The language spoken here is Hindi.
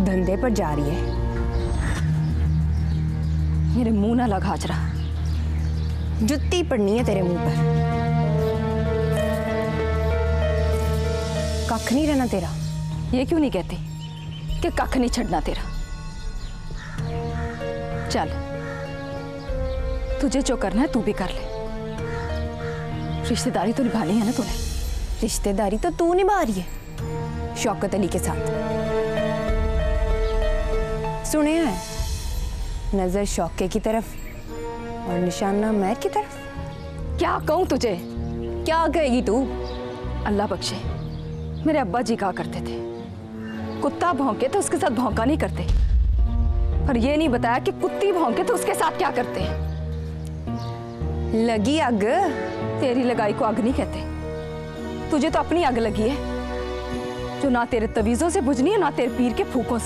धंधे पर जा रही है। मेरे मुंह ना लगा हाजरा, जुत्ती पड़नी है तेरे मुंह पर। कख नहीं रहना तेरा। ये क्यों नहीं कहती कि कख नहीं छड़ना तेरा? चल, तुझे जो करना है तू भी कर ले। रिश्तेदारी तो निभानी है ना तूने। रिश्तेदारी तो तू निभा रही है शौकत अली के साथ। सुने हैं, नजर शौके की तरफ और निशाना महर की तरफ। क्या कहूं तुझे? क्या कहेगी तू? अल्लाह बख्शे, मेरे अब्बा जी कहा करते थे, कुत्ता भौंके तो उसके साथ भौंका नहीं करते, पर ये नहीं बताया कि कुत्ती भौंके तो उसके साथ क्या करते हैं। लगी अग? तेरी लगाई को आग नहीं कहते, तुझे तो अपनी आग लगी है, जो ना तेरे तवीज़ों से बुझनी है ना तेरे पीर के फूकों से।